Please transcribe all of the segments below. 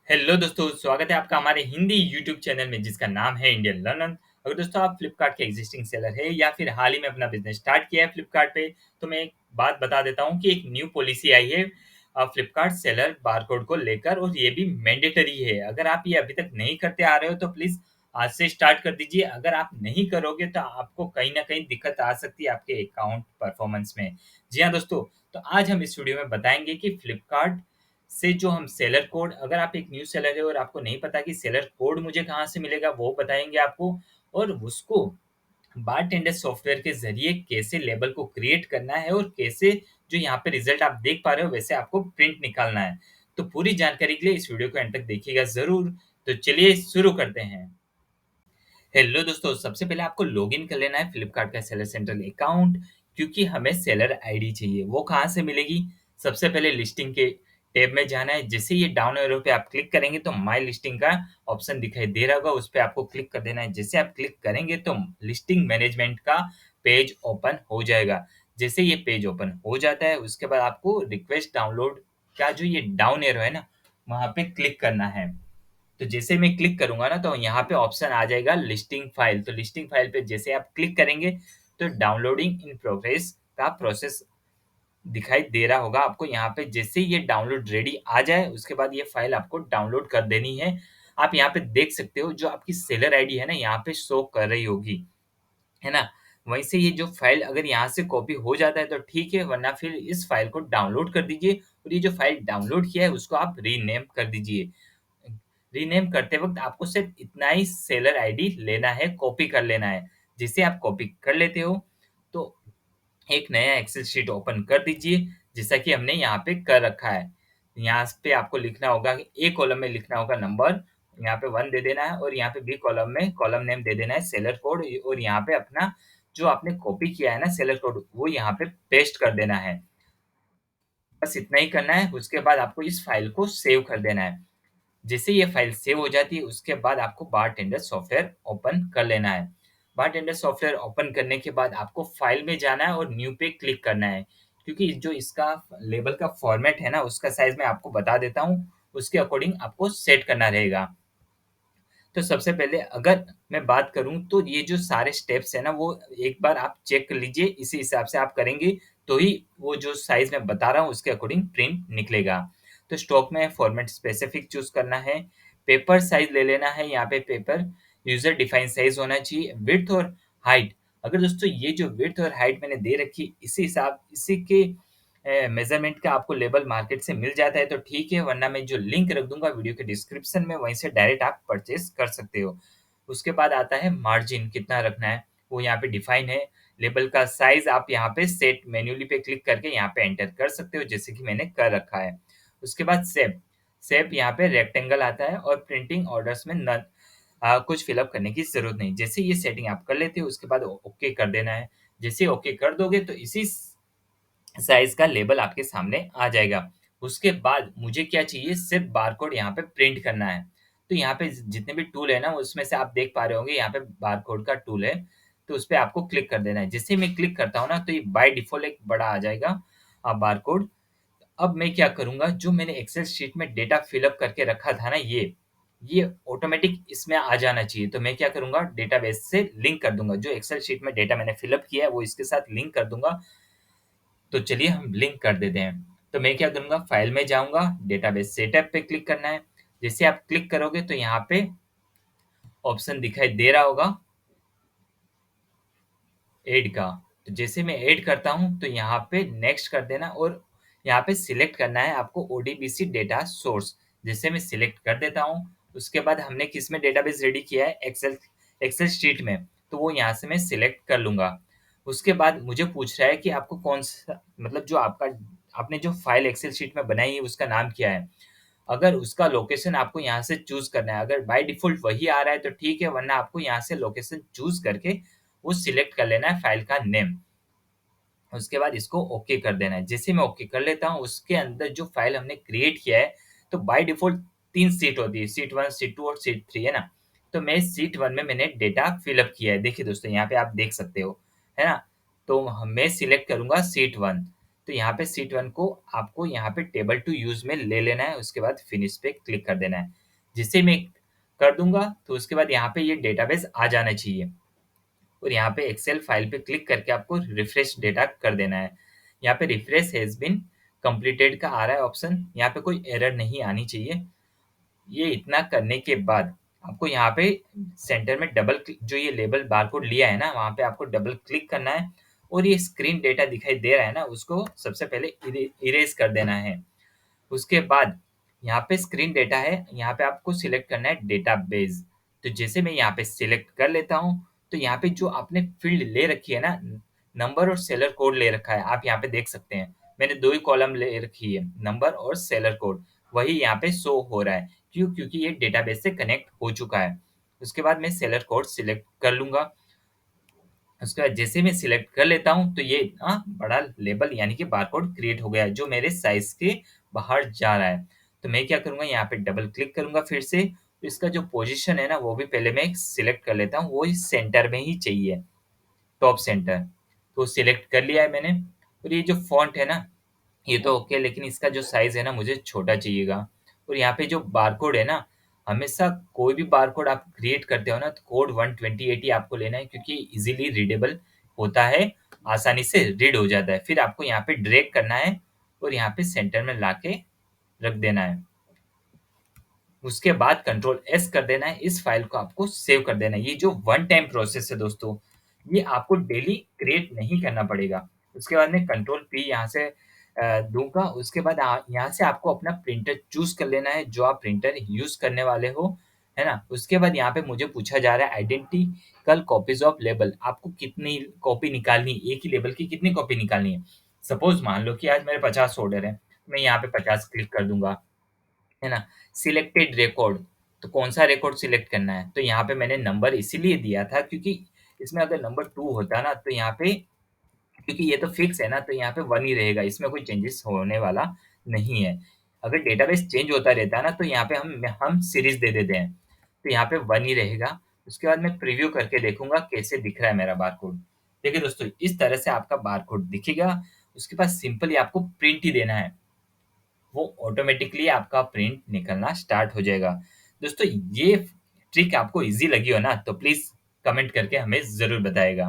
Hello दोस्तों, स्वागत है आपका हमारे हिंदी यूट्यूब चैनल में जिसका नाम है इंडियन लर्नर। अगर दोस्तों आप फ्लिपकार्ट के एग्जिस्टिंग सेलर है या फिर हाल ही में अपना बिजनेस स्टार्ट किया है फ्लिपकार्ट पे, तो मैं एक बात बता देता हूँ कि एक न्यू पॉलिसी आई है फ्लिपकार्ट सेलर बारकोड को लेकर, और ये भी मैंडेटरी है। अगर आप ये अभी तक नहीं करते आ रहे हो तो प्लीज आज से स्टार्ट कर दीजिए। अगर आप नहीं करोगे तो आपको कहीं ना कहीं दिक्कत आ सकती है आपके अकाउंट परफॉर्मेंस में। जी हाँ दोस्तों, तो आज हम इस वीडियो में बताएंगे कि फ्लिपकार्ट से जो हम सेलर कोड, अगर आप एक न्यू सेलर है और आपको नहीं पता कि सेलर कोड मुझे कहाँ से मिलेगा, वो बताएंगे आपको। और उसको बारटेंडर सॉफ्टवेयर के जरिए कैसे लेबल को क्रिएट करना है, और कैसे जो यहाँ पे रिजल्ट आप देख पा रहे हो वैसे आपको प्रिंट निकालना है। तो पूरी जानकारी के लिए इस वीडियो को एंड तक देखिएगा जरूर। तो चलिए शुरू करते हैं। हेलो दोस्तों, सबसे पहले आपको लॉगिन कर लेना है फ्लिपकार्ट का सेलर सेंट्रल अकाउंट, क्योंकि हमें सेलर आईडी चाहिए। वो कहाँ से मिलेगी? सबसे पहले लिस्टिंग के टैब में जाना है। जैसे ये डाउन एरो पे आप क्लिक करेंगे तो माय लिस्टिंग का ऑप्शन दिखाई दे रहा होगा, उस पर आपको क्लिक कर देना है। जैसे आप क्लिक करेंगे तो लिस्टिंग मैनेजमेंट का पेज ओपन हो जाएगा। जैसे ये पेज ओपन हो जाता है उसके बाद आपको रिक्वेस्ट डाउनलोड का जो ये डाउन एरो है ना, वहां पे क्लिक करना है। तो जैसे मैं क्लिक करूंगा ना तो यहाँ पे ऑप्शन आ जाएगा लिस्टिंग फाइल। तो लिस्टिंग फाइल पे जैसे आप क्लिक करेंगे तो डाउनलोडिंग इन प्रोग्रेस का प्रोसेस दिखाई दे रहा होगा आपको। यहाँ पे जैसे ये डाउनलोड रेडी आ जाए उसके बाद ये फाइल आपको डाउनलोड कर देनी है। आप यहाँ पे देख सकते हो जो आपकी सेलर आईडी है ना, यहाँ पे शो कर रही होगी, है ना। वहीं से ये जो फाइल अगर यहाँ से कॉपी हो जाता है तो ठीक है, वरना फिर इस फाइल को डाउनलोड कर दीजिए। और ये जो फाइल डाउनलोड किया है उसको आप रीनेम कर दीजिए। रीनेम करते वक्त आपको सिर्फ इतना ही सेलर आईडी लेना है, कॉपी कर लेना है। जिसे आप कॉपी कर लेते हो तो एक नया एक्सेल शीट ओपन कर दीजिए, जैसा कि हमने यहाँ पे कर रखा है। यहाँ पे आपको लिखना होगा कि ए कॉलम में लिखना होगा नंबर, यहाँ पे 1 दे देना है, और यहाँ पे बी कॉलम में कॉलम नेम दे देना है सेलर कोड, और यहाँ पे अपना जो आपने कॉपी किया है ना सेलर कोड वो यहाँ पे पेस्ट कर देना है। बस इतना ही करना है। उसके बाद आपको इस फाइल को सेव कर देना है। जैसे ये फाइल सेव हो जाती है उसके बाद आपको बारटेंडर सॉफ्टवेयर ओपन कर लेना है। बारटेंडर सॉफ्टवेयर ओपन करने के बाद आपको फाइल में जाना है और न्यू पे क्लिक करना है, क्योंकि जो इसका लेबल का फॉर्मेट है ना उसका साइज मैं आपको बता देता हूँ, उसके अकॉर्डिंग आपको सेट करना रहेगा। तो सबसे पहले अगर मैं बात करूं तो ये जो सारे स्टेप्स है ना वो एक बार आप चेक कर लीजिए, इसी हिसाब से आप करेंगे तो ही वो जो साइज मैं बता रहा हूँ उसके अकॉर्डिंग प्रिंट निकलेगा। तो स्टॉक में फॉर्मेट स्पेसिफिक चूज करना है। पेपर साइज ले लेना है, यहाँ पे पेपर यूजर डिफाइन साइज होना चाहिए। विड्थ और हाइट, अगर दोस्तों ये जो विड्थ और हाइट मैंने दे रखी इसी के मेजरमेंट का आपको लेबल मार्केट से मिल जाता है तो ठीक है, वरना मैं जो लिंक रख दूंगा वीडियो के डिस्क्रिप्शन में वहीं से डायरेक्ट आप परचेज कर सकते हो। उसके बाद आता है मार्जिन कितना रखना है, वो यहाँ पे डिफाइन है। लेबल का साइज आप यहाँ पे सेट मैन्युअली पे क्लिक करके यहाँ पे एंटर कर सकते हो, जैसे कि मैंने कर रखा है। उसके बाद सेप सेप यहाँ पे रेक्टेंगल आता है, और प्रिंटिंग ऑर्डर्स में नन कुछ फिलअप करने की जरूरत नहीं। जैसे ये सेटिंग आप कर लेते हो उसके बाद ओके कर देना है। जैसे ओके कर दोगे तो इसी साइज का लेबल आपके सामने आ जाएगा। उसके बाद मुझे क्या चाहिए, सिर्फ बारकोड यहाँ पे प्रिंट करना है। तो यहाँ पे जितने भी टूल है ना उसमें से आप देख पा रहे होंगे यहाँ पे बारकोड का टूल है, तो उस पे आपको क्लिक कर देना है। जैसे मैं क्लिक करता हूँ ना तो ये बाय डिफॉल्ट एक बड़ा आ जाएगा बारकोड। अब मैं क्या करूंगा, जो मैंने एक्सेल शीट में डेटा फिलअप करके रखा था ना ये ऑटोमेटिक इसमें आ जाना चाहिए। तो मैं क्या करूंगा, डेटाबेस से लिंक कर दूंगा। जो एक्सेल शीट में डेटा मैंने फिलअप किया है वो इसके साथ लिंक कर दूंगा। तो चलिए हम लिंक कर देते हैं। तो मैं क्या करूंगा, फाइल में जाऊंगा, डेटाबेस सेटअप पे क्लिक करना है। जैसे आप क्लिक करोगे तो यहाँ पे ऑप्शन दिखाई दे रहा होगा ऐड का। तो जैसे मैं ऐड करता हूँ तो यहाँ पे नेक्स्ट कर देना, और यहाँ पे सिलेक्ट करना है आपको ओडीबीसी डेटा सोर्स। जैसे मैं सिलेक्ट कर देता हूँ उसके बाद हमने किस में डेटाबेस रेडी किया है, एक्सेल एक्सेल शीट में, तो वो यहाँ से मैं सिलेक्ट कर लूंगा। उसके बाद मुझे पूछ रहा है कि आपको कौन सा, मतलब जो आपका आपने जो फाइल एक्सेल शीट में बनाई है उसका नाम क्या है। अगर उसका लोकेशन आपको यहाँ से चूज करना है, अगर बाय डिफॉल्ट वही आ रहा है तो ठीक है, वरना आपको यहाँ से लोकेशन चूज करके वो सिलेक्ट कर लेना है फाइल का नेम। उसके बाद इसको ओके कर देना है। जैसे मैं ओके कर लेता हूँ उसके अंदर जो फाइल हमने क्रिएट किया है, तो बाय डिफॉल्ट 3 सीट होती है, सीट 1, सीट 2 और सीट 3, है ना। तो मैं सीट 1 में मैंने डेटा फिलअप किया है। देखिए दोस्तों यहाँ पे आप देख सकते हो, है ना। तो मैं सिलेक्ट करूंगा सीट 1। तो यहाँ पे शीट 1 को आपको यहाँ पे टेबल टू यूज़ में ले लेना है, उसके बाद फिनिश पे क्लिक कर देना है। जिसे मैं कर दूँगा तो उसके बाद यहाँ पे ये डेटाबेस आ जाना चाहिए और यहाँ पे एक्सेल फाइल पे क्लिक करके आपको रिफ्रेश डेटा कर देना है। यहाँ पे रिफ्रेश हैज़ बीन कंप्लीटेड का आ रहा है ऑप्शन, यहाँ पे कोई एरर नहीं आनी चाहिए। ये इतना करने के बाद आपको यहाँ पे सेंटर में डबल क्लिक, जो ये लेबल बारकोड लिया है ना, वहाँ पे आपको डबल क्लिक करना है और ये स्क्रीन डेटा दिखाई दे रहा है ना, उसको सबसे पहले इरेज कर देना है। उसके बाद यहाँ पे स्क्रीन डेटा है, यहाँ पे आपको सिलेक्ट करना है डेटाबेस। तो जैसे मैं यहाँ पे सिलेक्ट कर लेता हूँ, तो यहाँ पे जो आपने फील्ड ले रखी है ना, नंबर और सेलर कोड ले रखा है, आप यहाँ पे देख सकते हैं। मैंने 2 ही कॉलम ले रखी है, नंबर और सेलर कोड, वही यहाँ पे शो हो रहा है। क्यों? क्योंकि ये डेटाबेस से कनेक्ट हो चुका है। उसके बाद मैं सेलर कोड सिलेक्ट कर लूँगा। उसके बाद जैसे मैं सिलेक्ट कर लेता हूँ, तो ये बड़ा लेबल यानी कि बारकोड क्रिएट हो गया है, जो मेरे साइज के बाहर जा रहा है। तो मैं क्या करूँगा, यहाँ पे डबल क्लिक करूँगा फिर से। तो इसका जो पोजीशन है ना, वो भी पहले मैं सिलेक्ट कर लेता हूँ, वो इस सेंटर में ही चाहिए, टॉप सेंटर। तो सिलेक्ट कर लिया है मैंने। और ये जो फॉन्ट है ना, ये तो ओके, लेकिन इसका जो साइज़ है ना, मुझे छोटा चाहिएगा। और यहाँ पे जो बारकोड है ना, हमेशा कोई भी बारकोड आप क्रिएट करते हो ना, तो कोड 128 ही आपको लेना है, क्योंकि इज़िली रीडेबल होता है, आसानी से रीड हो जाता है। फिर आपको यहाँ पे ड्रैग करना है और यहाँ पे सेंटर में लाके रख देना है। उसके बाद कंट्रोल एस कर देना है, इस फाइल को आपको सेव कर देना है। ये जो वन टाइम प्रोसेस है दोस्तों, ये आपको डेली क्रिएट नहीं करना पड़ेगा। उसके बाद मैं कंट्रोल पी यहाँ से दूंगा। उसके बाद यहाँ से आपको अपना प्रिंटर चूज कर लेना है, जो आप प्रिंटर यूज करने वाले हो, है ना। उसके बाद यहाँ पे मुझे पूछा जा रहा है आइडेंटिकल कॉपीज ऑफ लेबल, आपको कितनी कॉपी निकालनी, एक ही लेबल की कितनी कॉपी निकालनी है। सपोज मान लो कि आज मेरे 50 ऑर्डर है, मैं यहाँ पे 50 क्लिक कर दूंगा, है ना। सिलेक्टेड रिकॉर्ड, तो कौन सा रिकॉर्ड सिलेक्ट करना है, तो यहाँ पे मैंने नंबर इसीलिए दिया था क्योंकि इसमें अगर नंबर 2 होता ना, तो यहाँ पे, क्योंकि ये तो फिक्स है ना, तो यहाँ पे 1 ही रहेगा, इसमें कोई चेंजेस होने वाला नहीं है। अगर डेटाबेस चेंज होता रहता है ना, तो यहाँ पे हम सीरीज दे देते हैं, तो यहाँ पे 1 ही रहेगा। उसके बाद मैं प्रीव्यू करके देखूंगा कैसे दिख रहा है मेरा बारकोड। देखिए दोस्तों, इस तरह से आपका बारकोड दिखेगा। उसके बाद सिंपली आपको प्रिंट ही देना है, वो ऑटोमेटिकली आपका प्रिंट निकलना स्टार्ट हो जाएगा। दोस्तों, ये ट्रिक आपको इजी लगी हो ना, तो प्लीज कमेंट करके हमें जरूर बताएगा।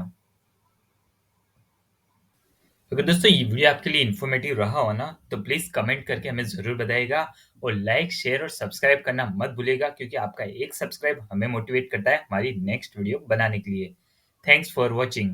अगर दोस्तों ये वीडियो आपके लिए इन्फॉर्मेटिव रहा हो ना, तो प्लीज कमेंट करके हमें जरूर बताइएगा। और लाइक, शेयर और सब्सक्राइब करना मत भूलिएगा, क्योंकि आपका एक सब्सक्राइब हमें मोटिवेट करता है हमारी नेक्स्ट वीडियो बनाने के लिए। Thanks for watching.